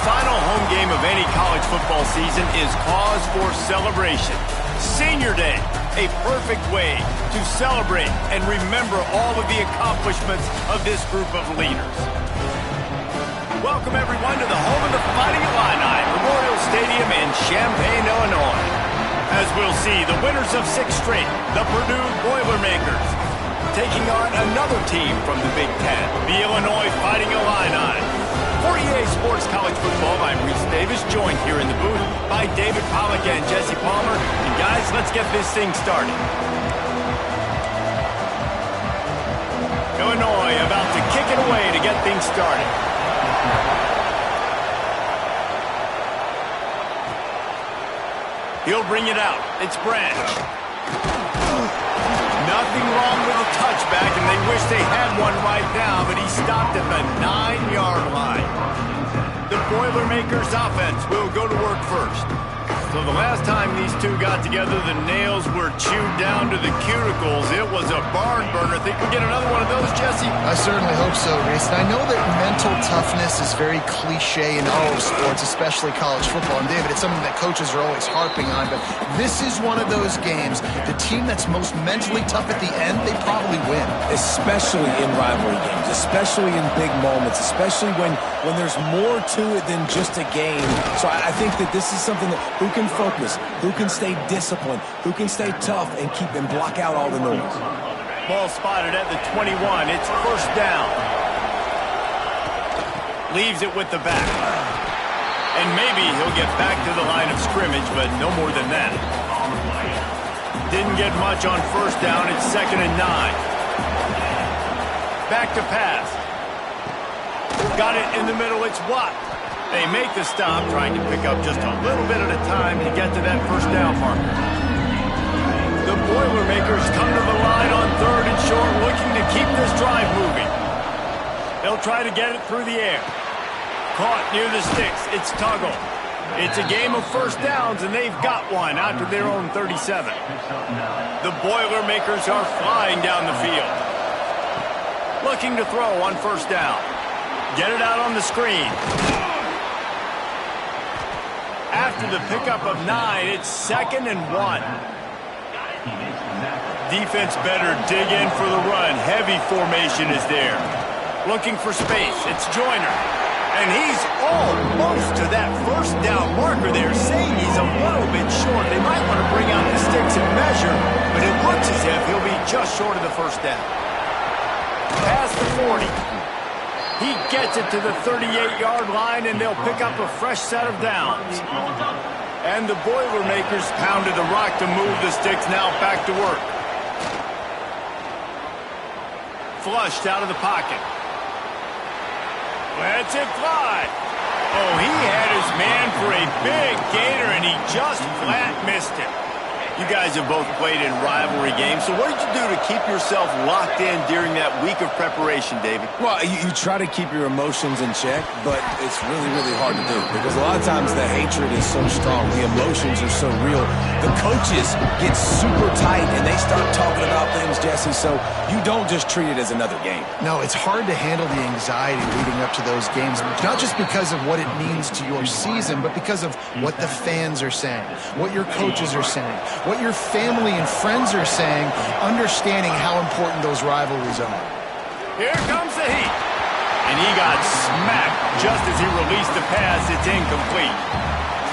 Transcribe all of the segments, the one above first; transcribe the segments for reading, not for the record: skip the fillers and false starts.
final home game of any college football season is cause for celebration. Senior Day, a perfect way to celebrate and remember all of the accomplishments of this group of leaders. Welcome, everyone, to the home of the Fighting Illini, Memorial Stadium in Champaign, Illinois. As we'll see, the winners of 6 straight, the Purdue Boilermakers, taking on another team from the Big Ten, the Illinois Fighting Illini. For EA Sports College Football, I'm Reese Davis, joined here in the booth by David Pollack and Jesse Palmer. And guys, let's get this thing started. Illinois about to kick it away to get things started. He'll bring it out. It's Branch. Nothing wrong with a touchback, and they wish they had one right now, but he stopped at the 9-yard line. The Boilermakers offense will go to work first. So the last time these two got together, the nails were chewed down to the cuticles. It was a barn burner. Think we get another one of those, Jesse? I certainly hope so, Reese. And I know that mental toughness is very cliche in all of sports, especially college football. And David, it's something that coaches are always harping on. But this is one of those games. The team that's most mentally tough at the end, they probably win. Especially in rivalry games, especially in big moments, especially when there's more to it than just a game. So I think that this is something that who can focus, who can stay disciplined, who can stay tough and keep and block out all the noise. Ball spotted at the 21. It's first down. Leaves it with the back. And maybe he'll get back to the line of scrimmage, but no more than that. Didn't get much on first down. It's 2nd and 9. Back to pass. Got it in the middle. It's Watt. They make the stop, trying to pick up just a little bit at a time to get to that first down marker. The Boilermakers come to the line on 3rd and short, looking to keep this drive moving. They'll try to get it through the air. Caught near the sticks. It's Tuggle. It's a game of first downs, and they've got one out to their own 37. The Boilermakers are flying down the field. Looking to throw on first down. Get it out on the screen. After the pickup of 9, it's 2nd and 1. Defense better dig in for the run. Heavy formation is there. Looking for space. It's Joyner. And he's almost to that first down marker there, saying he's a little bit short. They might want to bring out the sticks and measure, but it looks as if he'll be just short of the first down. Past the 40. He gets it to the 38-yard line, and they'll pick up a fresh set of downs. And the Boilermakers pounded the rock to move the sticks, now back to work. Flushed out of the pocket. Lets it fly. Oh, he had his man for a big gainer, and he just flat missed it. You guys have both played in rivalry games, so what did you do to keep yourself locked in during that week of preparation, David? Well, you try to keep your emotions in check, but it's really, really hard to do because a lot of times the hatred is so strong, the emotions are so real. The coaches get super tight, and they start talking about things, Jesse, so you don't just treat it as another game. No, it's hard to handle the anxiety leading up to those games, not just because of what it means to your season, but because of what the fans are saying, what your coaches are saying, what your family and friends are saying, understanding how important those rivalries are. Here comes the heat. And he got smacked just as he released the pass. It's incomplete.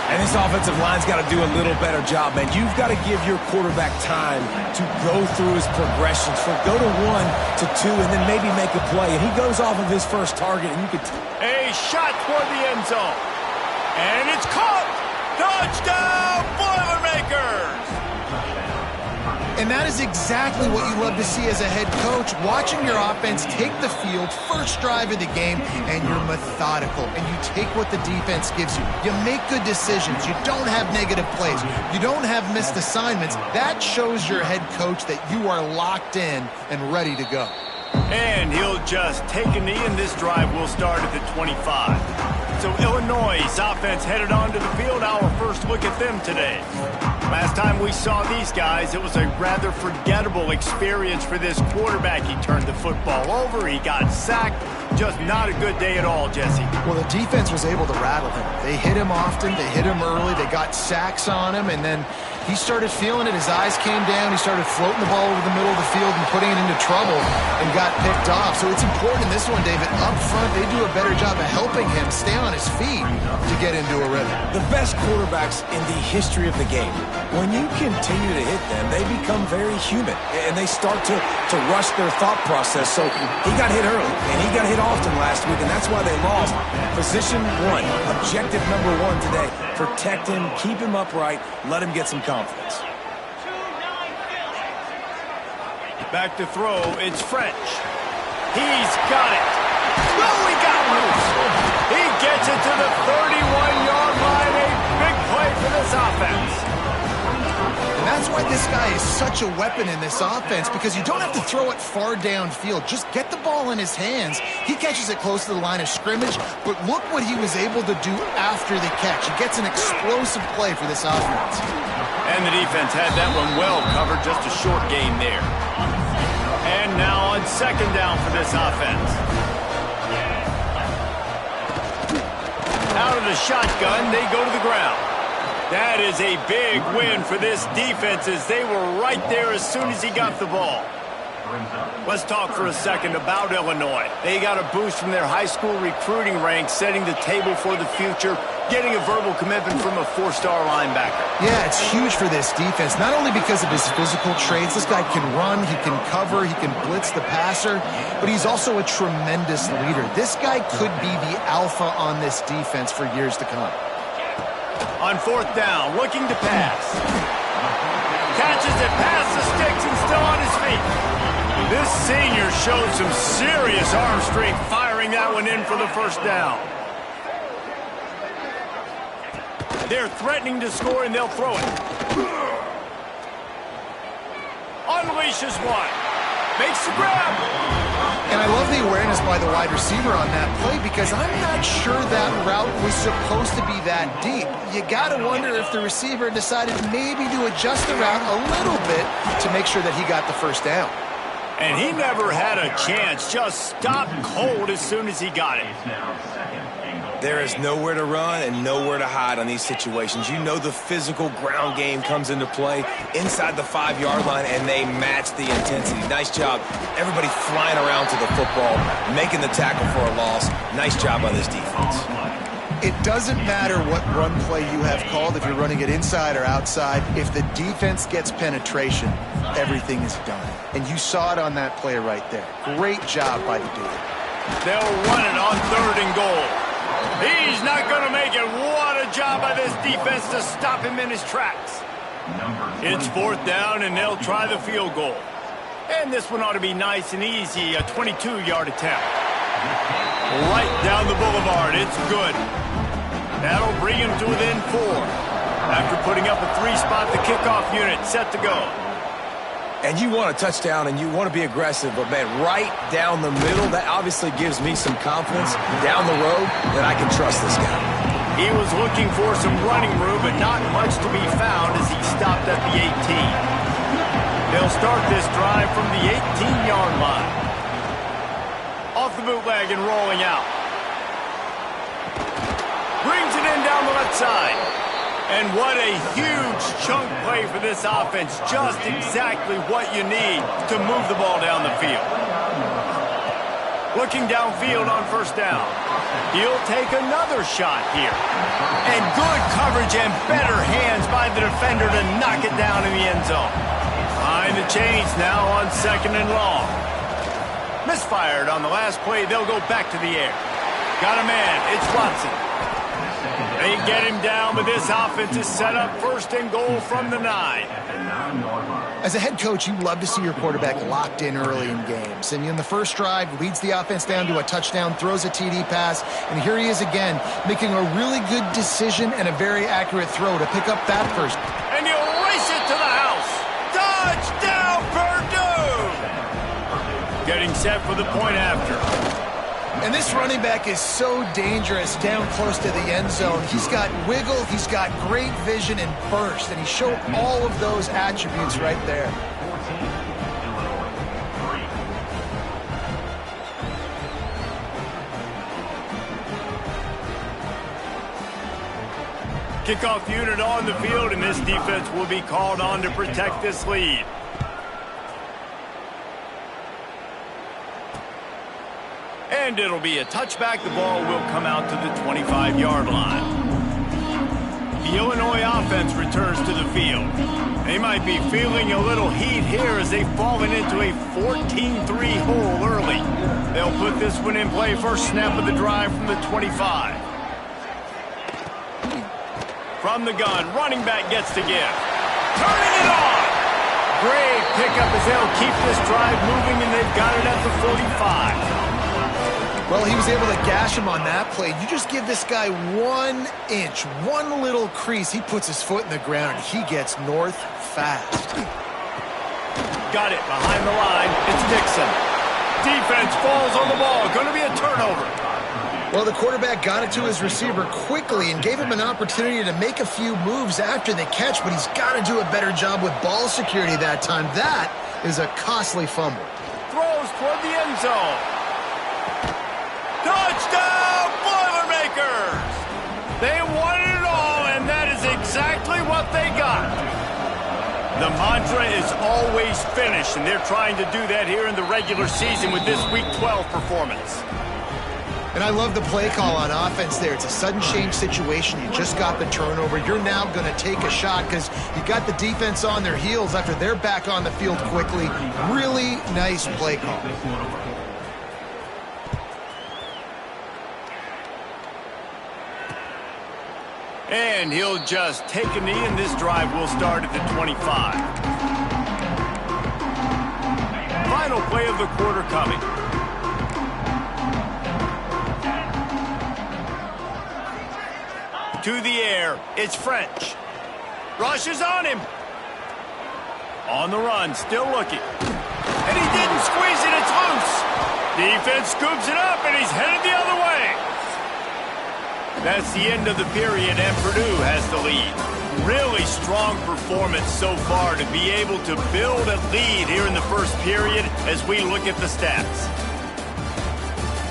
And this offensive line's got to do a little better job, man. You've got to give your quarterback time to go through his progressions, from go to 1 to 2, and then maybe make a play. And he goes off of his first target, and you could... A shot toward the end zone. And it's caught. Touchdown, Boilermakers! And that is exactly what you love to see as a head coach, watching your offense take the field, first drive of the game, and you're methodical, and you take what the defense gives you. You make good decisions. You don't have negative plays. You don't have missed assignments. That shows your head coach that you are locked in and ready to go. And he'll just take a knee, and this drive will start at the 25. So Illinois' offense headed onto the field. Our first look at them today. Last time we saw these guys, it was a rather forgettable experience for this quarterback. He turned the football over, he got sacked, just not a good day at all, Jesse. Well, the defense was able to rattle him. They hit him often, they hit him early, they got sacks on him, and then he started feeling it. His eyes came down. He started floating the ball over the middle of the field and putting it into trouble and got picked off. So it's important in this one, David. Up front, they do a better job of helping him stay on his feet to get into a rhythm. The best quarterbacks in the history of the game, when you continue to hit them, they become very human, and they start to rush their thought process. So he got hit early, and he got hit often last week, and that's why they lost. Position one, objective number one today. Protect him, keep him upright, let him get some confidence. Back to throw, it's French. He's got it. Oh, he got loose. He gets it to the 31-yard line. A big play for this offense. And that's why this guy is such a weapon in this offense, because you don't have to throw it far downfield. Just get the ball in his hands. He catches it close to the line of scrimmage, but look what he was able to do after the catch. He gets an explosive play for this offense. And the defense had that one well covered, just a short gain there. And now on second down for this offense. Out of the shotgun, they go to the ground. That is a big win for this defense, as they were right there as soon as he got the ball. Let's talk for a second about Illinois. They got a boost from their high school recruiting ranks, setting the table for the future, getting a verbal commitment from a four-star linebacker. Yeah, it's huge for this defense, not only because of his physical traits. This guy can run, he can cover, he can blitz the passer, but he's also a tremendous leader. This guy could be the alpha on this defense for years to come. On fourth down, looking to pass. Catches it past the sticks and still on his feet. This senior showed some serious arm strength, firing that one in for the first down. They're threatening to score, and they'll throw it. Unleashes one. Makes the grab. And I love the awareness by the wide receiver on that play, because I'm not sure that route was supposed to be that deep. You got to wonder if the receiver decided maybe to adjust the route a little bit to make sure that he got the first down. And he never had a chance, just stopped cold as soon as he got it. There is nowhere to run and nowhere to hide on these situations. You know the physical ground game comes into play inside the 5-yard line, and they match the intensity. Nice job. Everybody flying around to the football, making the tackle for a loss. Nice job by this defense. It doesn't matter what run play you have called, if you're running it inside or outside. If the defense gets penetration, everything is done. And you saw it on that play right there. Great job by the dude. They'll run it on third and goal. He's not going to make it. What a job by this defense to stop him in his tracks. It's fourth down, and they'll try the field goal. And this one ought to be nice and easy, a 22-yard attempt. Right down the boulevard, it's good. That'll bring him to within 4. After putting up a 3-spot, the kickoff unit set to go. And you want a touchdown, and you want to be aggressive, but, man, right down the middle, that obviously gives me some confidence down the road that I can trust this guy. He was looking for some running room, but not much to be found as he stopped at the 18. They'll start this drive from the 18-yard line. Off the bootleg and rolling out. Brings it in down the left side. And what a huge chunk play for this offense. Just exactly what you need to move the ball down the field. Looking downfield on first down. He'll take another shot here. And good coverage and better hands by the defender to knock it down in the end zone. Behind the chains now on second and long. Misfired on the last play. They'll go back to the air. Got a man. It's Watson. They get him down, but this offense is set up first and goal from the 9. As a head coach, you love to see your quarterback locked in early in games. And in the first drive, leads the offense down to a touchdown, throws a TD pass, and here he is again, making a really good decision and a very accurate throw to pick up that first. And he'll race it to the house. Touchdown, Purdue! Getting set for the point after. And this running back is so dangerous down close to the end zone. He's got wiggle, he's got great vision and burst, and he showed all of those attributes right there. Kickoff unit on the field, and this defense will be called on to protect this lead. And it'll be a touchback. The ball will come out to the 25-yard line. The Illinois offense returns to the field. They might be feeling a little heat here as they've fallen into a 14-3 hole early. They'll put this one in play. First snap of the drive from the 25. From the gun, running back gets to give. Turning it on! Great pickup as they'll keep this drive moving, and they've got it at the 45. Well, he was able to gash him on that play. You just give this guy 1 inch, one little crease. He puts his foot in the ground, and he gets north fast. Got it behind the line. It's Dixon. Defense falls on the ball. Going to be a turnover. Well, the quarterback got it to his receiver quickly and gave him an opportunity to make a few moves after the catch, but he's got to do a better job with ball security that time. That is a costly fumble. Throws toward the end zone. Touchdown, Boilermakers! They wanted it all, and that is exactly what they got. The mantra is always finish, and they're trying to do that here in the regular season with this Week 12 performance. And I love the play call on offense there. It's a sudden change situation. You just got the turnover. You're now going to take a shot because you got the defense on their heels after they're back on the field quickly. Really nice play call. And he'll just take a knee, and this drive will start at the 25. Final play of the quarter coming. To the air, it's French. Rushes on him. On the run, still looking. And he didn't squeeze it, it's loose. Defense scoops it up, and he's headed the other way. That's the end of the period, and Purdue has the lead. Really strong performance so far to be able to build a lead here in the first period as we look at the stats.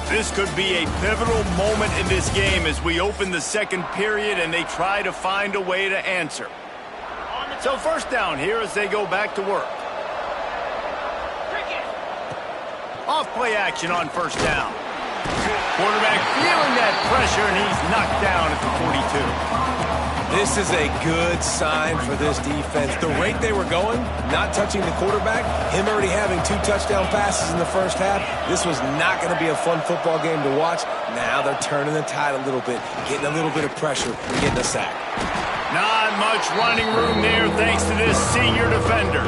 This could be a pivotal moment in this game as we open the second period and they try to find a way to answer. So first down here as they go back to work. Off play action on first down. Quarterback feeling that pressure, and he's knocked down at the 42. This is a good sign for this defense. The rate they were going, not touching the quarterback, him already having 2 touchdown passes in the first half, this was not going to be a fun football game to watch. Now they're turning the tide a little bit, getting a little bit of pressure, and getting a sack. Not much running room there thanks to this senior defender.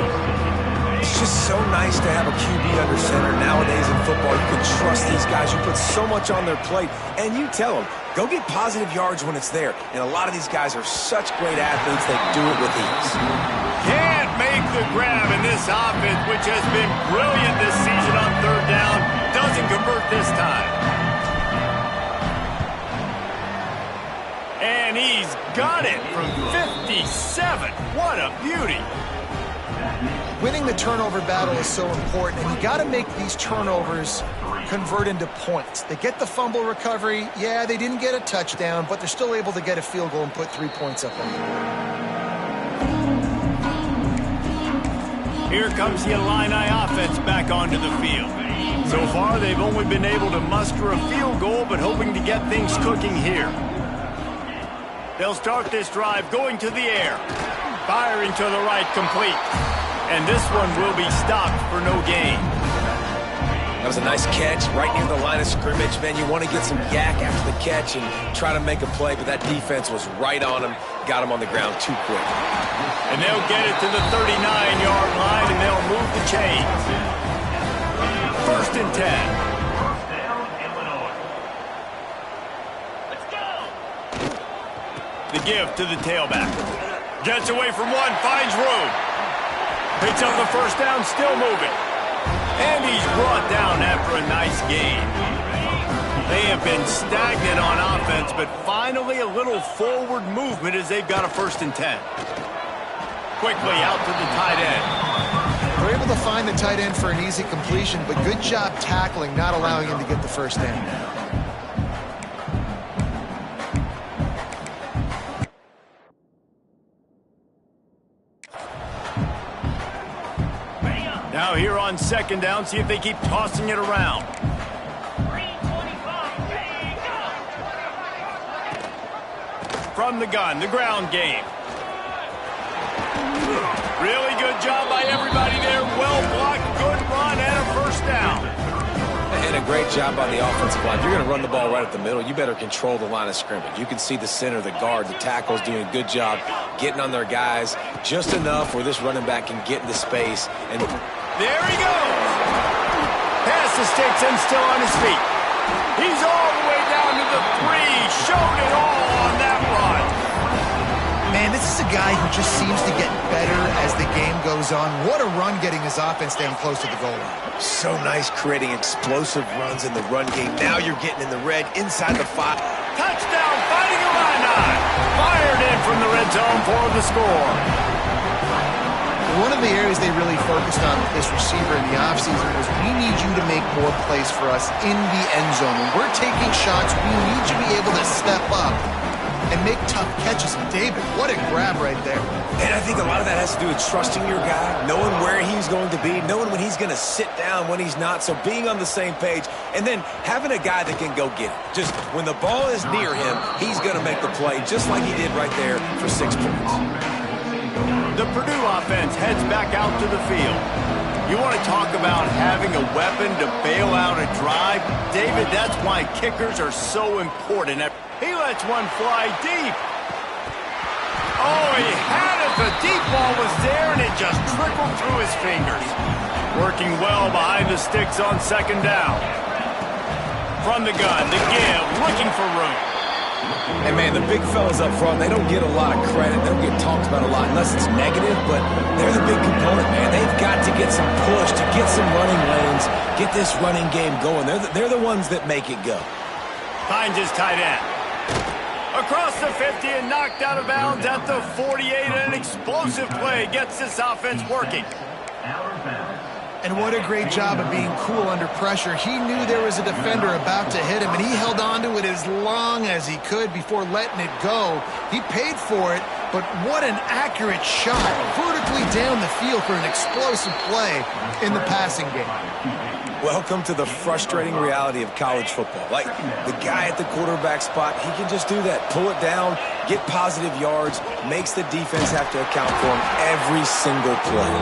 It's just so nice to have a QB under center nowadays in football. You can trust these guys. You put so much on their plate, and you tell them, go get positive yards when it's there. And a lot of these guys are such great athletes, they do it with ease. Can't make the grab in this offense, which has been brilliant this season on third down. Doesn't convert this time. And he's got it from 57. What a beauty. Winning the turnover battle is so important, and you got to make these turnovers convert into points. They get the fumble recovery. Yeah, they didn't get a touchdown, but they're still able to get a field goal and put 3 points up on it. Here comes the Illini offense back onto the field. So far, they've only been able to muster a field goal, but hoping to get things cooking here. They'll start this drive going to the air. Firing to the right, complete. And this one will be stopped for no gain. That was a nice catch right near the line of scrimmage. Man, you want to get some yak after the catch and try to make a play, but that defense was right on him, got him on the ground too quick. And they'll get it to the 39-yard line, and they'll move the chains. First and 10. Let's go. The give to the tailback. Gets away from one, finds room. Picks up the first down, still moving. And he's brought down after a nice gain. They have been stagnant on offense, but finally a little forward movement as they've got a first and 10. Quickly out to the tight end. They're able to find the tight end for an easy completion, but good job tackling, not allowing him to get the first down. on second down. See if they keep tossing it around. From the gun, the ground game. Really good job by everybody there. Well blocked, good run, and a first down. And a great job on the offensive line. If you're going to run the ball right at the middle, you better control the line of scrimmage. You can see the center, the guard, the tackles doing a good job getting on their guys just enough where this running back can get into space. And there he goes. Pass the sticks and still on his feet. He's all the way down to the 3. Showed it all on that run. Man, this is a guy who just seems to get better as the game goes on. What a run getting his offense down close to the goal line. So nice creating explosive runs in the run game. Now you're getting in the red inside the 5. Touchdown, fighting Illini. Fired in from the red zone for the score. One of the areas they really focused on with this receiver in the offseason was we need you to make more plays for us in the end zone. When we're taking shots, we need you to be able to step up and make tough catches. And David, what a grab right there. And I think a lot of that has to do with trusting your guy, knowing where he's going to be, knowing when he's going to sit down, when he's not. So being on the same page, and then having a guy that can go get it. Just when the ball is near him, he's going to make the play, just like he did right there for 6 points. The Purdue offense heads back out to the field. You want to talk about having a weapon to bail out a drive? David, that's why kickers are so important. He lets one fly deep. Oh, he had it. The deep ball was there, and it just trickled through his fingers. Working well behind the sticks on second down. From the gun, the give, looking for room. And, man, the big fellas up front, they don't get a lot of credit. They don't get talked about a lot unless it's negative, but they're the big component, man. They've got to get some push, to get some running lanes, get this running game going. They're the ones that make it go. Finds his tight end. Across the 50 and knocked out of bounds at the 48. An explosive play gets this offense working. And what a great job of being cool under pressure. He knew there was a defender about to hit him, and he held on to it as long as he could before letting it go. He paid for it, but what an accurate shot vertically down the field for an explosive play in the passing game. Welcome to the frustrating reality of college football. Like, the guy at the quarterback spot, he can just do that. Pull it down, get positive yards, makes the defense have to account for him every single play.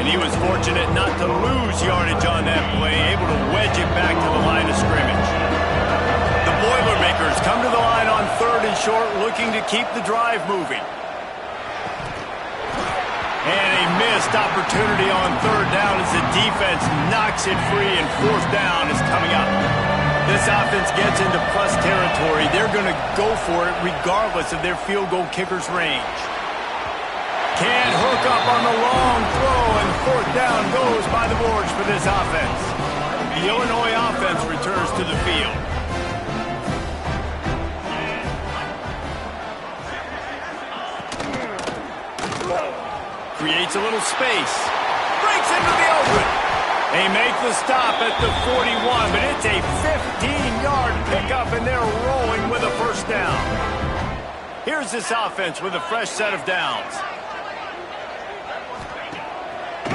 And he was fortunate not to lose yardage on that play, able to wedge it back to the line of scrimmage. The Boilermakers come to the line on 3rd and short, looking to keep the drive moving. And a missed opportunity on 3rd down as the defense knocks it free, and 4th down is coming up. This offense gets into plus territory. They're going to go for it regardless of their field goal kicker's range. Can't hook up on the long throw, and 4th down goes by the boards for this offense. The Illinois offense returns to the field. Creates a little space. Breaks into the open. They make the stop at the 41, but it's a 15-yard pickup, and they're rolling with a first down. Here's this offense with a fresh set of downs.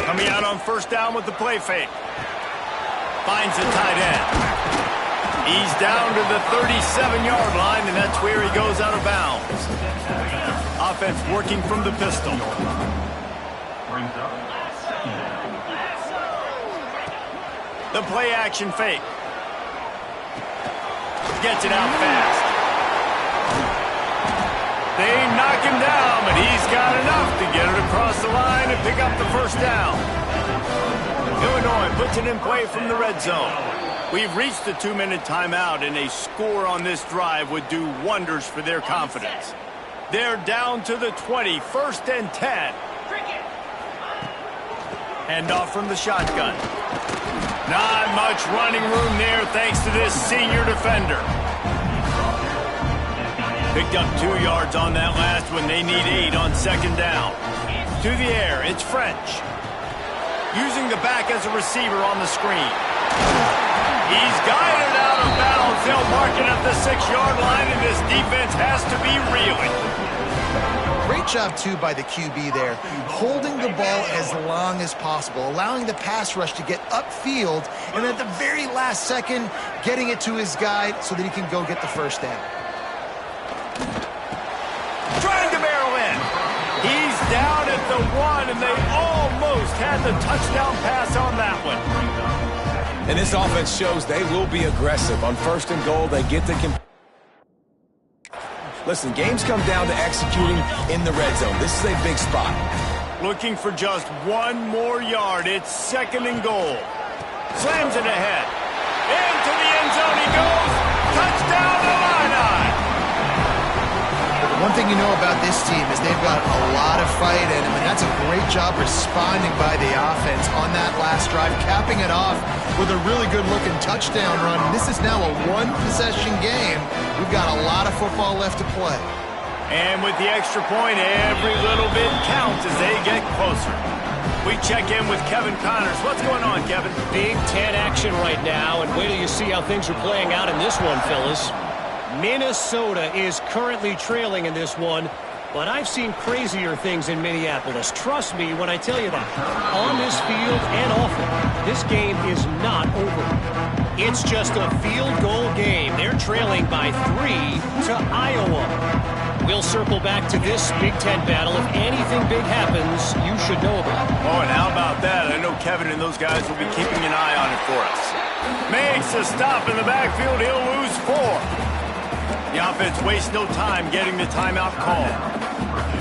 Coming out on 1st down with the play fake. Finds the tight end. He's down to the 37-yard line, and that's where he goes out of bounds. Offense working from the pistol. The play action fake. Gets it out fast. They knock him down, but he's got enough to get it across the line and pick up the first down. Illinois puts it in play from the red zone. We've reached the 2-minute timeout, and a score on this drive would do wonders for their confidence. They're down to the 20, 1st and 10. Hand off from the shotgun. Not much running room there thanks to this senior defender. Picked up 2 yards on that last one. They need 8 on 2nd down. To the air, it's French. Using the back as a receiver on the screen. He's guided out of bounds. They'll mark it at the 6-yard line, and this defense has to be reeling. Great job, too, by the QB there, holding the ball as long as possible, allowing the pass rush to get upfield, and at the very last second, getting it to his guy so that he can go get the first down. Trying to barrel in. He's down at the 1, and they almost had the touchdown pass on that one. And this offense shows they will be aggressive. On 1st and goal, they get the... Listen, games come down to executing in the red zone. This is a big spot. Looking for just 1 more yard. It's 2nd and goal. Slams it ahead. Into the end zone he goes. Touchdown Illini. One thing you know about this team is they've got a lot of fight in them, and that's a great job responding by the offense on that last drive, capping it off with a really good-looking touchdown run. This is now a 1-possession game. We've got a lot of football left to play. And with the extra point, every little bit counts as they get closer. We check in with Kevin Connors. What's going on, Kevin? Big Ten action right now, and wait till you see how things are playing out in this one, fellas. Minnesota is currently trailing in this one, but I've seen crazier things in Minneapolis. Trust me when I tell you that. On this field and off it, this game is not over. It's just a field goal game. They're trailing by 3 to Iowa. We'll circle back to this Big Ten battle. If anything big happens, you should know about it. Oh, and how about that? I know Kevin and those guys will be keeping an eye on it for us. Makes a stop in the backfield. He'll lose 4. The offense wastes no time getting the timeout call.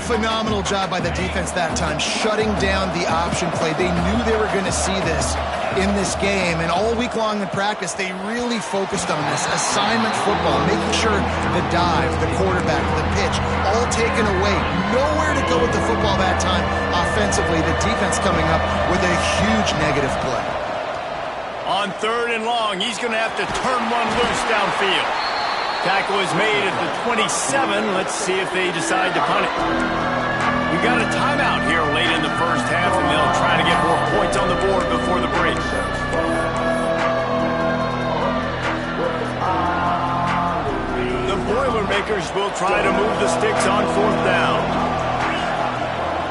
Phenomenal job by the defense that time, shutting down the option play. They knew they were going to see this in this game, and all week long in practice, they really focused on this assignment football, making sure the dive, the quarterback, the pitch, all taken away. Nowhere to go with the football that time offensively. The defense coming up with a huge negative play. On 3rd and long, he's going to have to turn one loose downfield. Tackle is made at the 27. Let's see if they decide to punt it. We've got a timeout here late in the first half, and they'll try to get more points on the board before the break. The Boilermakers will try to move the sticks on 4th down.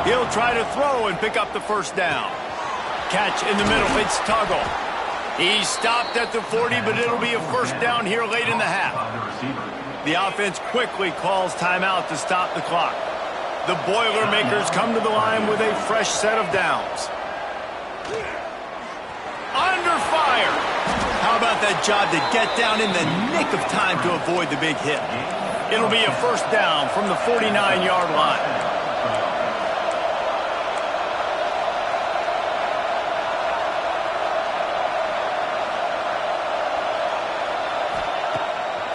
He'll try to throw and pick up the first down. Catch in the middle. It's Tuggle. He stopped at the 40, but it'll be a first down here late in the half. The offense quickly calls timeout to stop the clock. The Boilermakers come to the line with a fresh set of downs. Under fire. How about that job to get down in the nick of time to avoid the big hit? It'll be a first down from the 49-yard line.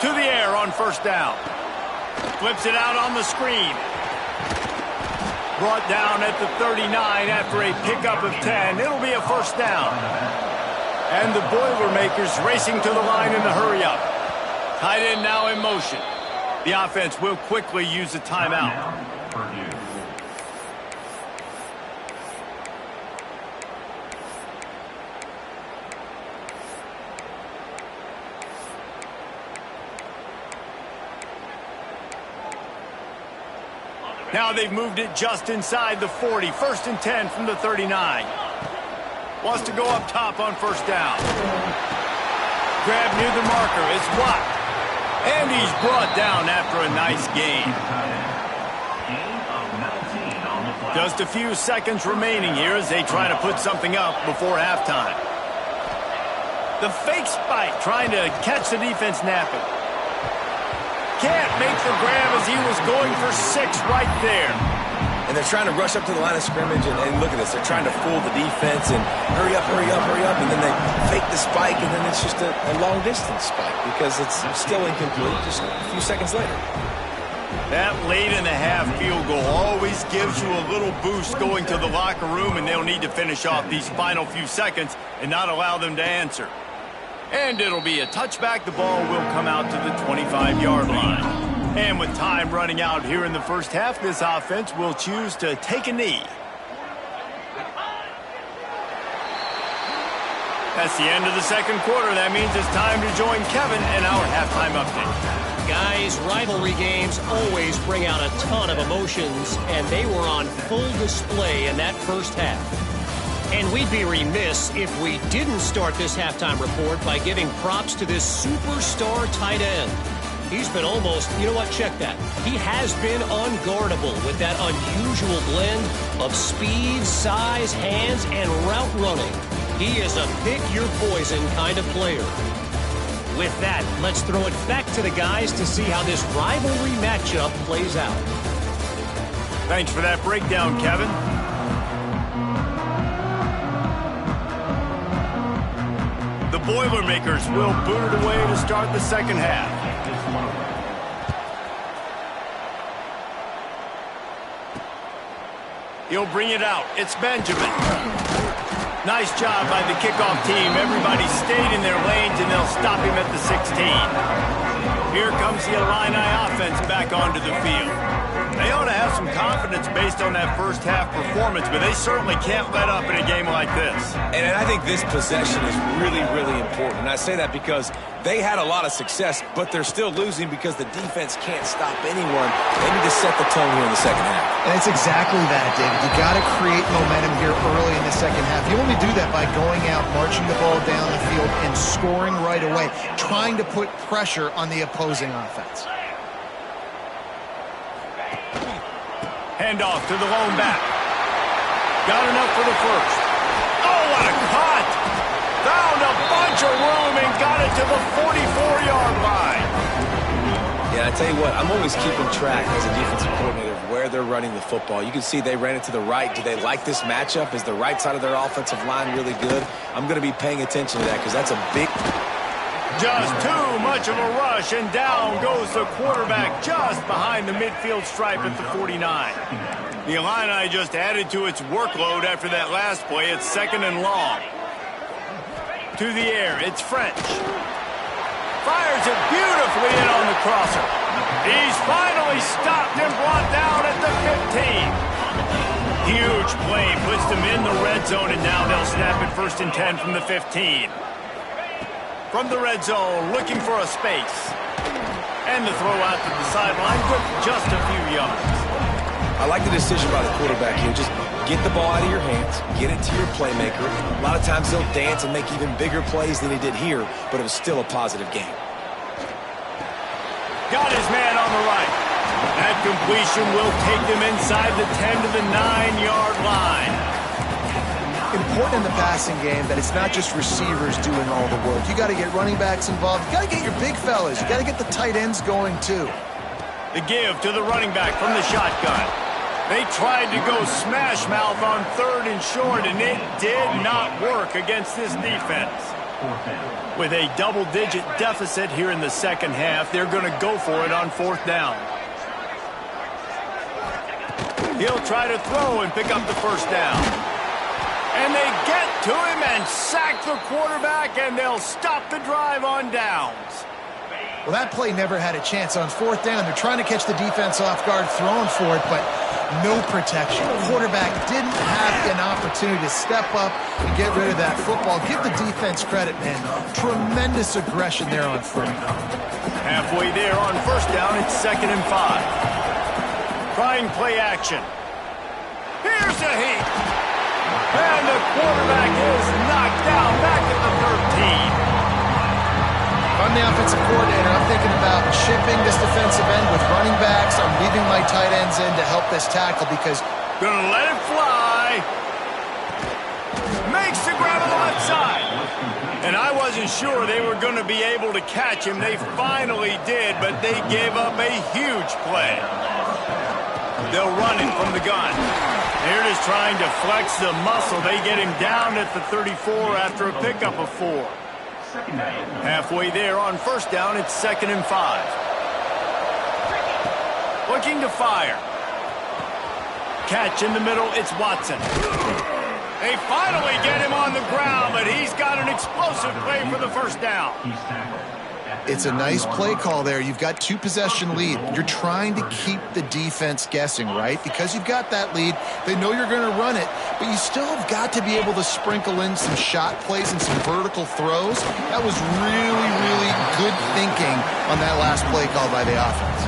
To the air on first down. Flips it out on the screen. Brought down at the 39 after a pickup of 10. It'll be a first down. And the Boilermakers racing to the line in the hurry-up. Tight end now in motion. The offense will quickly use a timeout. Now they've moved it just inside the 40. 1st and 10 from the 39. Wants to go up top on first down. Grab near the marker. It's Watt. And he's brought down after a nice gain. Just a few seconds remaining here as they try to put something up before halftime. The fake spike trying to catch the defense napping. Can't make the grab as he was going for 6 right there. And they're trying to rush up to the line of scrimmage, and look at this. They're trying to fool the defense and hurry up, hurry up, hurry up, and then they fake the spike, and then it's just a long-distance spike because it's still incomplete just a few seconds later. That late-in-the-half field goal always gives you a little boost going to the locker room, and they'll need to finish off these final few seconds and not allow them to answer. And it'll be a touchback. The ball will come out to the 25-yard line. And with time running out here in the first half, this offense will choose to take a knee. That's the end of the second quarter. That means it's time to join Kevin in our halftime update. Guys, rivalry games always bring out a ton of emotions, and they were on full display in that first half. And we'd be remiss if we didn't start this halftime report by giving props to this superstar tight end. He's been almost, you know what, check that. He has been unguardable with that unusual blend of speed, size, hands, and route running. He is a pick-your-poison kind of player. With that, let's throw it back to the guys to see how this rivalry matchup plays out. Thanks for that breakdown, Kevin. The Boilermakers will boot it away to start the second half. He'll bring it out. It's Benjamin. Nice job by the kickoff team. Everybody stayed in their lanes, and they'll stop him at the 16. Here comes the Illini offense back onto the field. They ought to have some confidence based on that first half performance, but they certainly can't let up in a game like this. And I think this possession is really, really important. And I say that because they had a lot of success, but they're still losing because the defense can't stop anyone. They need to set the tone here in the second half. And it's exactly that, David. You got to create momentum here early in the second half. You only do that by going out, marching the ball down the field, and scoring right away, trying to put pressure on the opposing offense. Handoff to the lone back. Got enough for the first. Oh, what a cut! Found a bunch of room and got it to the 44-yard line. Yeah, I tell you what, I'm always keeping track as a defensive coordinator of where they're running the football. You can see they ran it to the right. Do they like this matchup? Is the right side of their offensive line really good? I'm going to be paying attention to that because that's a big... Just too much of a rush, and down goes the quarterback just behind the midfield stripe at the 49. The Illini just added to its workload after that last play. It's second and long. To the air, it's French. Fires it beautifully in on the crosser. He's finally stopped and brought down at the 15. Huge play puts them in the red zone, and now they'll snap it 1st and 10 from the 15. From the red zone, looking for a space. And the throw out to the sideline, good for just a few yards. I like the decision by the quarterback here. Just get the ball out of your hands, get it to your playmaker. A lot of times they'll dance and make even bigger plays than he did here, but it was still a positive game. Got his man on the right. That completion will take them inside the 10 to the 9-yard line. Important in the passing game that it's not just receivers doing all the work. You got to get running backs involved. You got to get your big fellas. You got to get the tight ends going too. The give to the running back from the shotgun. They tried to go smash mouth on 3rd and short, and it did not work against this defense. With a double-digit deficit here in the second half, they're going to go for it on 4th down. He'll try to throw and pick up the 1st down. And they get to him and sack the quarterback, and they'll stop the drive on downs. Well, that play never had a chance. On 4th down, they're trying to catch the defense off guard, throwing for it, but no protection. The quarterback didn't have an opportunity to step up and get rid of that football. Give the defense credit, man. Tremendous aggression there on 4th. Halfway there on 1st down, it's 2nd and 5. Trying play action. Here's a heat. And the quarterback is knocked down back at the 13. If I'm the offensive coordinator, I'm thinking about chipping this defensive end with running backs. I'm leaving my tight ends in to help this tackle because... Gonna let it fly. Makes the grab on the left side. And I wasn't sure they were going to be able to catch him. They finally did, but they gave up a huge play. They'll run it from the gun. They're just trying to flex the muscle. They get him down at the 34 after a pickup of 4. Halfway there on 1st down, it's 2nd and 5. Looking to fire. Catch in the middle, it's Watson. They finally get him on the ground, but he's got an explosive play for the 1st down. It's a nice play call there. You've got 2-possession lead. You're trying to keep the defense guessing, right? Because you've got that lead, they know you're going to run it, but you still have got to be able to sprinkle in some shot plays and some vertical throws. That was really, really good thinking on that last play call by the offense.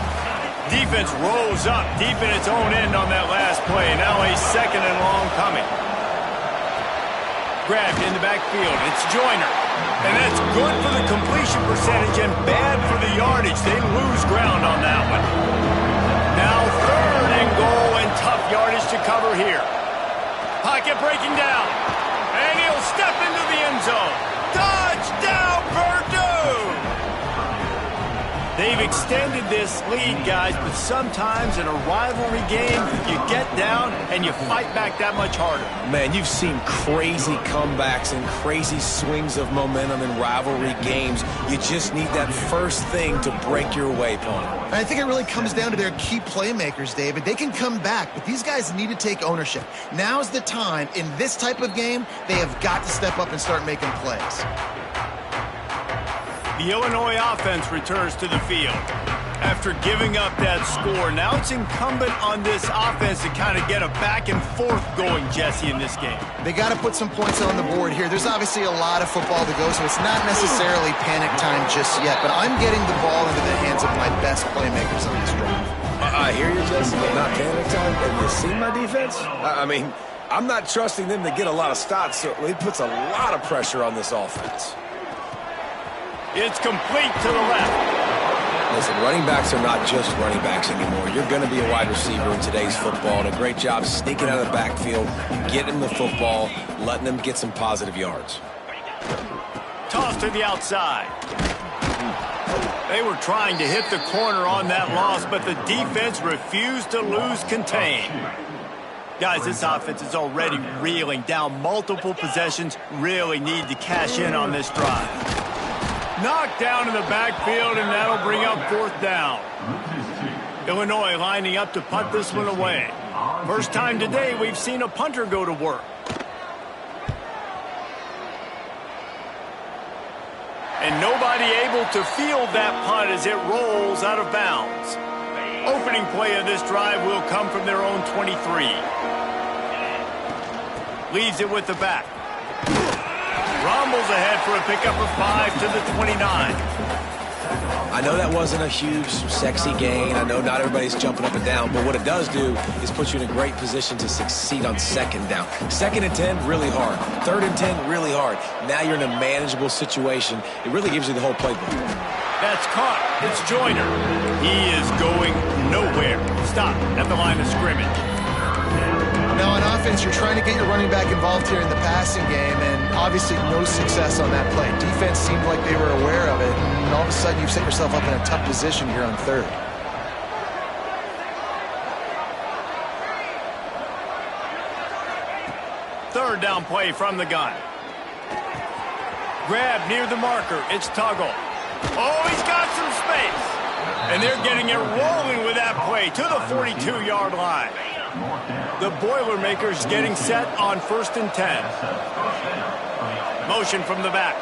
Defense rolls up deep in its own end on that last play. Now a 2nd and long coming. Grabbed in the backfield. It's Joyner. And that's good for the completion percentage and bad for the yardage. They lose ground on that one. Now 3rd and goal and tough yardage to cover here. Pocket breaking down. And he'll step into the end zone. Touchdown, Purdue! They've extended this lead, guys, but sometimes in a rivalry game, you get down and you fight back that much harder. Man, you've seen crazy comebacks and crazy swings of momentum in rivalry games. You just need that first thing to break your way, opponent. I think it really comes down to their key playmakers, David. They can come back, but these guys need to take ownership. Now's the time. In this type of game, they have got to step up and start making plays. The Illinois offense returns to the field. After giving up that score, now it's incumbent on this offense to kind of get a back and forth going, Jesse, in this game. They got to put some points on the board here. There's obviously a lot of football to go, so it's not necessarily panic time just yet, but I'm getting the ball into the hands of my best playmakers on this drive. I hear you, Jesse, but not panic time. Have you seen my defense? I mean, I'm not trusting them to get a lot of stops, so it puts a lot of pressure on this offense. It's complete to the left. Listen, running backs are not just running backs anymore. You're going to be a wide receiver in today's football, and a great job sneaking out of the backfield, getting the football, letting them get some positive yards. Toss to the outside. They were trying to hit the corner on that loss, but the defense refused to lose contain. Guys, this offense is already reeling down multiple possessions. Really need to cash in on this drive. Knocked down in the backfield, and that'll bring up 4th down. Illinois lining up to punt this one away. First time today we've seen a punter go to work. And nobody able to field that punt as it rolls out of bounds. Opening play of this drive will come from their own 23. Leaves it with the back. Rumbles ahead for a pickup of 5 to the 29. I know that wasn't a huge, sexy gain. I know not everybody's jumping up and down, but what it does do is put you in a great position to succeed on 2nd down. 2nd and 10, really hard. 3rd and 10, really hard. Now you're in a manageable situation. It really gives you the whole playbook. That's caught. It's Joyner. He is going nowhere. Stop at the line of scrimmage. Now on offense, you're trying to get your running back involved here in the passing game, and obviously no success on that play. Defense seemed like they were aware of it, and all of a sudden you've set yourself up in a tough position here on 3rd. Third down play from the gun. Grab near the marker. It's Tuggle. Oh, he's got some space. And they're getting it rolling with that play to the 42-yard line. The Boilermakers getting set on 1st and 10. Motion from the back.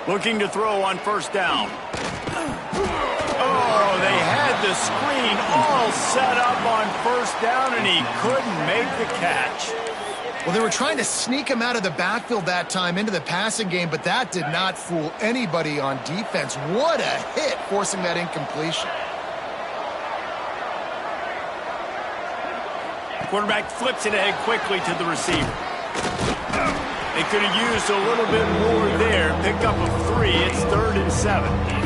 Looking to throw on 1st down. Oh, they had the screen all set up on 1st down, and he couldn't make the catch. Well, they were trying to sneak him out of the backfield that time into the passing game, but that did not fool anybody on defense. What a hit, forcing that incompletion. Quarterback flips it ahead quickly to the receiver. They could have used a little bit more there. Pick up of 3. It's 3rd and 7.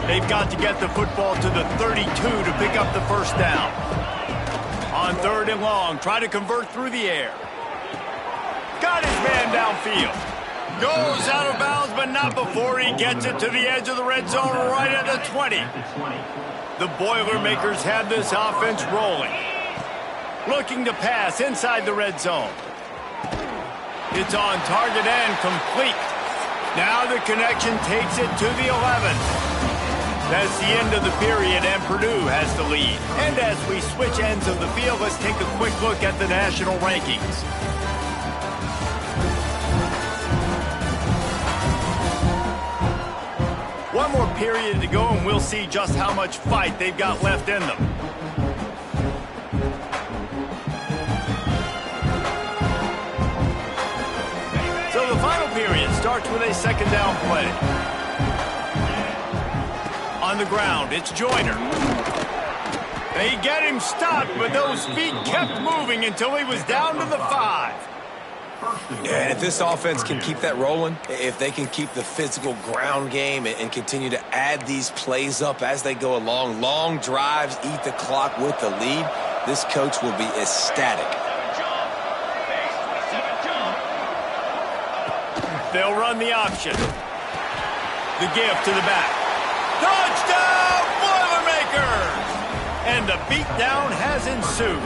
They've got to get the football to the 32 to pick up the 1st down. On 3rd and long, try to convert through the air. Got his man downfield. Goes out of bounds, but not before he gets it to the edge of the red zone right at the 20. The Boilermakers have this offense rolling. Looking to pass inside the red zone. It's on target and complete. Now the connection takes it to the 11. That's the end of the period, and Purdue has the lead. And as we switch ends of the field, let's take a quick look at the national rankings. One more period to go, and we'll see just how much fight they've got left in them. So the final period starts with a second down play. On the ground, it's Joyner. They get him stopped, but those feet kept moving until he was down to the 5. Yeah, and if this offense can keep that rolling, if they can keep the physical ground game and continue to add these plays up as they go along, long drives, eat the clock with the lead, this coach will be ecstatic. They'll run the option. The give to the back. Touchdown, Boilermakers! And the beatdown has ensued.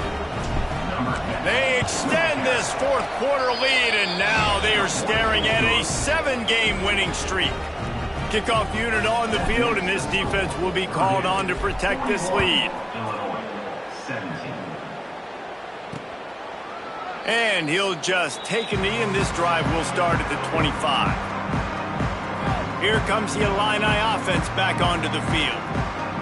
They extend this fourth quarter lead, and now they are staring at a 7-game winning streak. Kickoff unit on the field, and this defense will be called on to protect this lead. And he'll just take a knee, and this drive will start at the 25. Here comes the Illini offense back onto the field.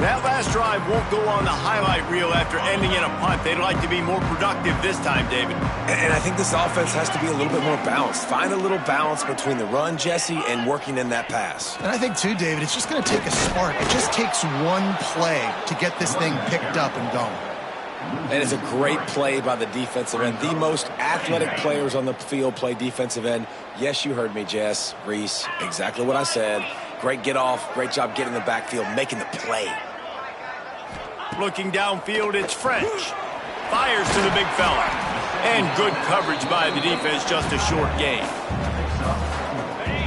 That last drive won't go on the highlight reel after ending in a punt. They'd like to be more productive this time, David. And I think this offense has to be a little bit more balanced. Find a little balance between the run, Jesse, and working in that pass. And I think, too, David, it's just going to take a spark. It just takes one play to get this thing picked up and going. And it's a great play by the defensive end. The most athletic players on the field play defensive end. Yes, you heard me, Jess, Reese, exactly what I said. Great get off, great job getting in the backfield, making the play. Looking downfield, it's French. Fires to the big fella. And good coverage by the defense, just a short gain.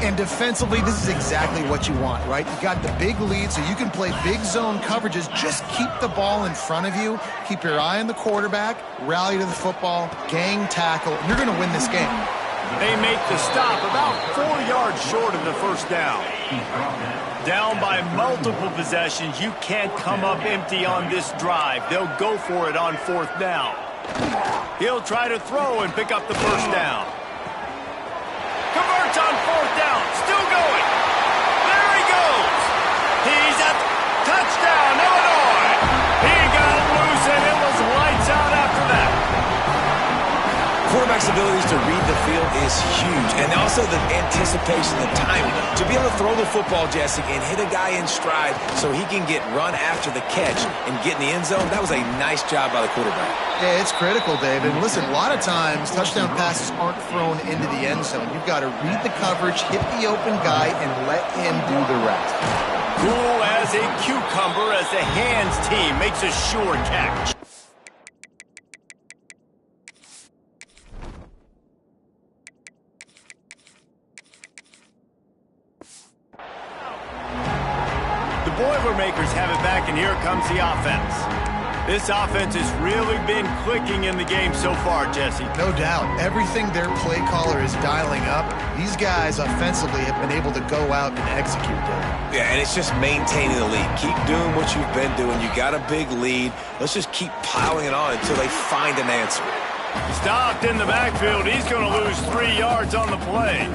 And defensively, this is exactly what you want, right? You got the big lead, so you can play big zone coverages. Just keep the ball in front of you. Keep your eye on the quarterback. Rally to the football. Gang tackle. You're going to win this game. They make the stop about 4 yards short of the first down. Down by multiple possessions. You can't come up empty on this drive. They'll go for it on fourth down. He'll try to throw and pick up the first down. Converts on fourth down. Still going. There he goes. He's at touchdown, Illinois. He got loose, and it was lights out after that. Quarterback's abilities to read the field is huge, and also the anticipation, the timing. To be able to throw the football, Jesse, and hit a guy in stride so he can get run after the catch and get in the end zone, that was a nice job by the quarterback. Yeah, it's critical, David. Listen, a lot of times touchdown passes aren't thrown into the end zone. You've got to read the coverage, hit the open guy, and let him do the rest. Cool as a cucumber as the hands team makes a sure catch. The Boilermakers have it back, and here comes the offense. This offense has really been clicking in the game so far, Jesse. No doubt. Everything their play caller is dialing up, these guys offensively have been able to go out and execute that. Yeah, and it's just maintaining the lead. Keep doing what you've been doing. You got a big lead. Let's just keep piling it on until they find an answer. Stopped in the backfield. He's going to lose 3 yards on the play.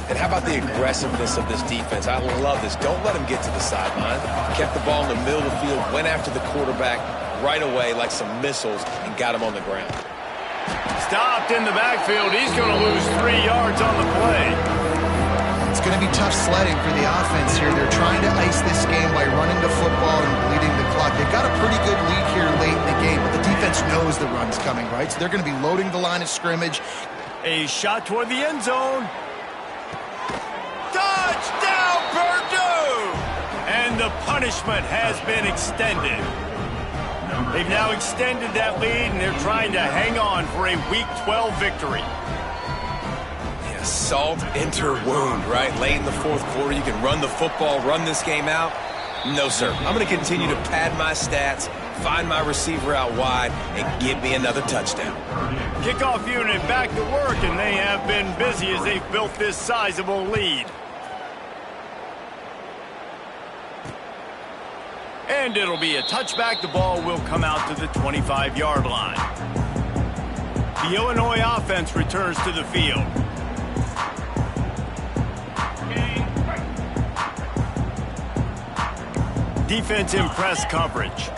And how about the aggressiveness of this defense? I love this. Don't let him get to the sideline. Kept the ball in the middle of the field, went after the quarterback right away like some missiles, and got him on the ground. Stopped in the backfield. He's going to lose 3 yards on the play. It's going to be tough sledding for the offense here. They're trying to ice this game by running the football and bleeding the clock. They've got a pretty good lead here late in the game, but the defense knows the run's coming, right? So they're going to be loading the line of scrimmage. A shot toward the end zone. Touchdown, Purdue! And the punishment has been extended. They've now extended that lead, and they're trying to hang on for a Week 12 victory. Yeah, salt enter wound, right? Late in the fourth quarter, you can run the football, run this game out. No, sir. I'm going to continue to pad my stats, find my receiver out wide, and give me another touchdown. Kickoff unit back to work, and they have been busy as they've built this sizable lead. And it'll be a touchback. The ball will come out to the 25-yard line. The Illinois offense returns to the field. Defense in press coverage.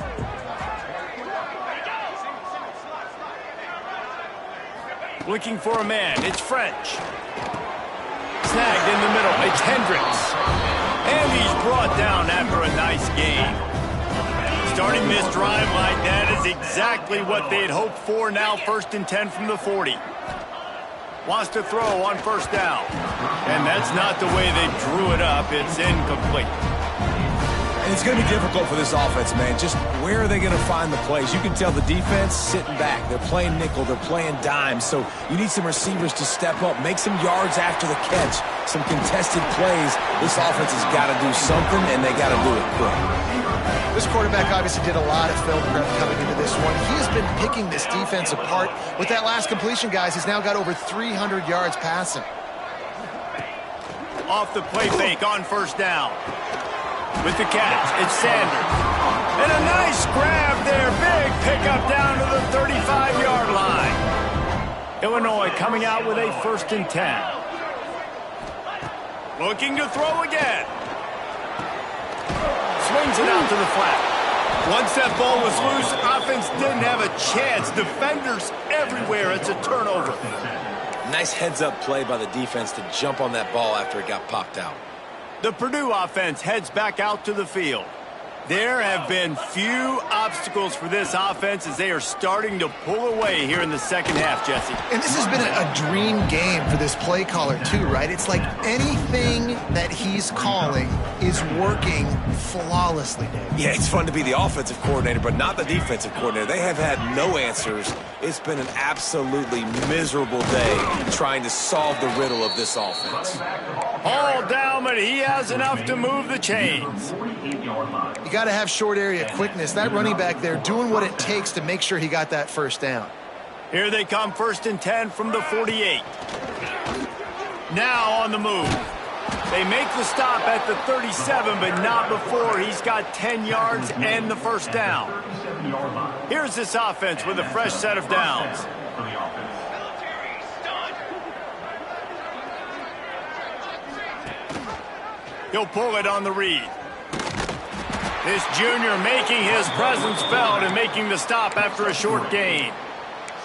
Looking for a man. It's French. Snagged in the middle. It's Hendricks. And he's brought down after a nice gain. Starting this drive like that is exactly what they had hoped for. Now 1st and 10 from the 40. Wants to throw on 1st down. And that's not the way they drew it up. It's incomplete. And it's going to be difficult for this offense, man. Just where are they going to find the plays? You can tell the defense sitting back. They're playing nickel. They're playing dime. So you need some receivers to step up, make some yards after the catch, some contested plays. This offense has got to do something, and they got to do it quick. This quarterback obviously did a lot of film prep coming into this one. He has been picking this defense apart. With that last completion, guys, he's now got over 300 yards passing. Off the play fake on 1st down. With the catch, it's Sanders. And a nice grab there. Big pickup down to the 35-yard line. Illinois coming out with a 1st and 10. Looking to throw again. Swings it out to the flat. Once that ball was loose, offense didn't have a chance. Defenders everywhere. It's a turnover. Nice heads-up play by the defense to jump on that ball after it got popped out. The Purdue offense heads back out to the field. There have been few obstacles for this offense as they are starting to pull away here in the 2nd half, Jesse. And this has been a dream game for this play caller, too, right? It's like anything that he's calling is working flawlessly, Dave. Yeah, it's fun to be the offensive coordinator, but not the defensive coordinator. They have had no answers. It's been an absolutely miserable day trying to solve the riddle of this offense. All down, but he has enough to move the chains. You got to have short area quickness. That running back there doing what it takes to make sure he got that 1st down. Here they come, 1st and 10 from the 48. Now on the move. They make the stop at the 37, but not before he's got 10 yards and the 1st down. Here's this offense with a fresh set of downs. He'll pull it on the read. This junior making his presence felt and making the stop after a short gain.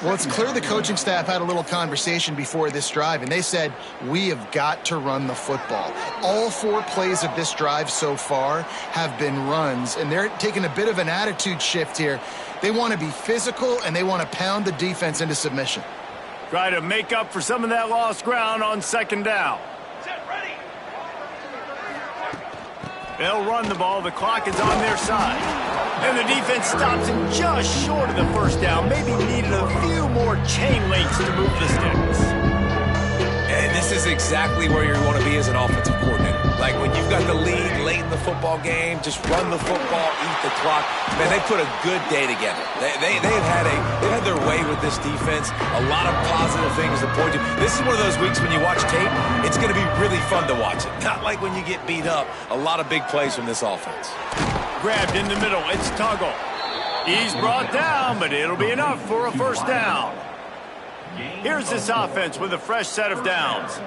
Well, it's clear the coaching staff had a little conversation before this drive, and they said, we have got to run the football. All 4 plays of this drive so far have been runs, and they're taking a bit of an attitude shift here. They want to be physical, and they want to pound the defense into submission. Try to make up for some of that lost ground on 2nd down. They'll run the ball. The clock is on their side. And the defense stops him just short of the 1st down. Maybe needed a few more chain links to move the sticks. And this is exactly where you want to be as an offensive coordinator. Like when you've got the lead late in the football game, just run the football, eat the clock. Man, they put a good day together. They've had their way with this defense. A lot of positive things to point to. This is one of those weeks when you watch tape, it's going to be really fun to watch it. Not like when you get beat up. A lot of big plays from this offense. Grabbed in the middle. It's Tuggle. He's brought down, but it'll be enough for a 1st down. Here's this offense with a fresh set of downs.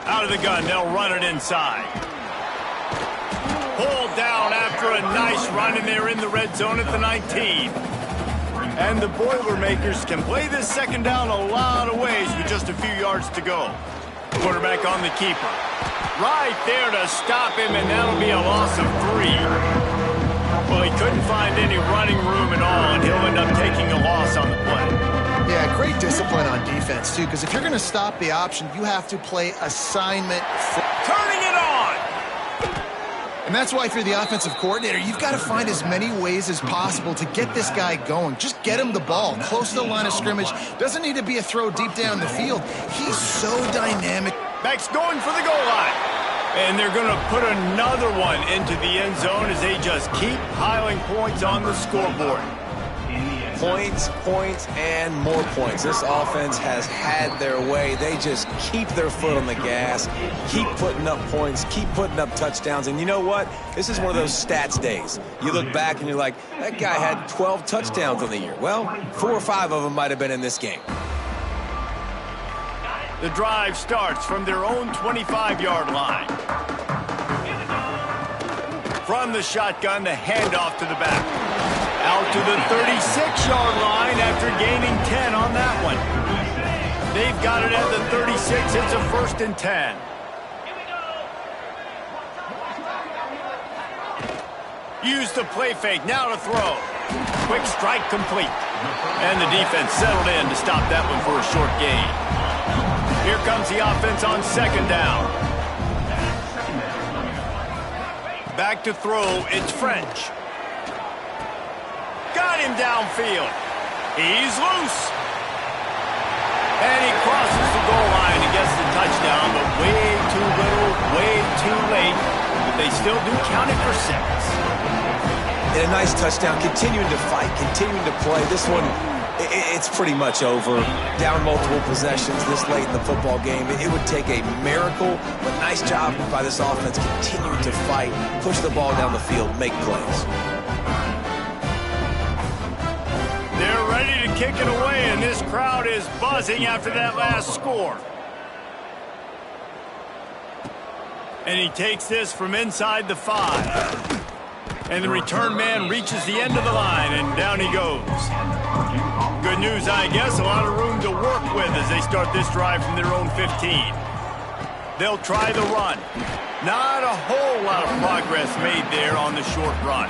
Out of the gun, they'll run it inside. Pulled down after a nice run, and they're in the red zone at the 19. And the Boilermakers can play this 2nd down a lot of ways with just a few yards to go. Quarterback on the keeper. Right there to stop him, and that'll be a loss of 3. Well, he couldn't find any running room at all, and he'll end up taking a loss on the play. Yeah, great discipline on defense, too, because if you're going to stop the option, you have to play assignment. Turning it on! And that's why if you're the offensive coordinator, you've got to find as many ways as possible to get this guy going. Just get him the ball close to the line of scrimmage. Doesn't need to be a throw deep down the field. He's so dynamic. Back's going for the goal line. And they're going to put another one into the end zone as they just keep piling points on the scoreboard. Points, points, and more points. This offense has had their way. They just keep their foot on the gas, keep putting up points, keep putting up touchdowns. And you know what? This is one of those stats days. You look back and you're like, that guy had 12 touchdowns on the year. Well, 4 or 5 of them might have been in this game. The drive starts from their own 25-yard line. From the shotgun, the handoff to the back. Out to the 36-yard line after gaining 10 on that one. They've got it at the 36. It's a 1st and 10. Use the play fake. Now to throw. Quick strike complete. And the defense settled in to stop that one for a short gain. Here comes the offense on 2nd down. Back to throw. It's French. Got him downfield. He's loose. And he crosses the goal line and gets the touchdown, but way too little, way too late. But they still do count it for 6. And a nice touchdown, continuing to fight, continuing to play. This one, it's pretty much over. Down multiple possessions this late in the football game. It would take a miracle, but nice job by this offense continuing to fight, push the ball down the field, make plays. They're ready to kick it away, and this crowd is buzzing after that last score. And he takes this from inside the 5. And the return man reaches the end of the line, and down he goes. Good news, I guess. A lot of room to work with as they start this drive from their own 15. They'll try the run. Not a whole lot of progress made there on the short run.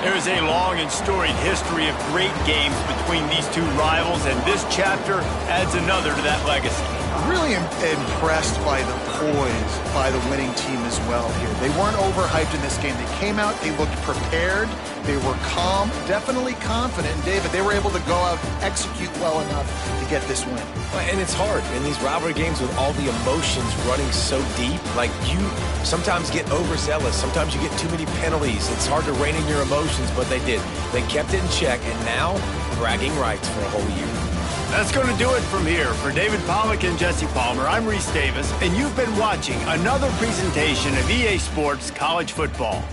There's a long and storied history of great games between these two rivals, and this chapter adds another to that legacy. Really impressed by the poise by the winning team as well here. They weren't overhyped in this game. They came out, they looked prepared, they were calm, definitely confident. And David, they were able to go out and execute well enough to get this win. And it's hard in these rivalry games with all the emotions running so deep. Like, you sometimes get overzealous. Sometimes you get too many penalties. It's hard to rein in your emotions, but they did. They kept it in check, and now bragging rights for a whole year. That's going to do it from here. For David Pollack and Jesse Palmer, I'm Reese Davis, and you've been watching another presentation of EA Sports College Football.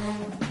it.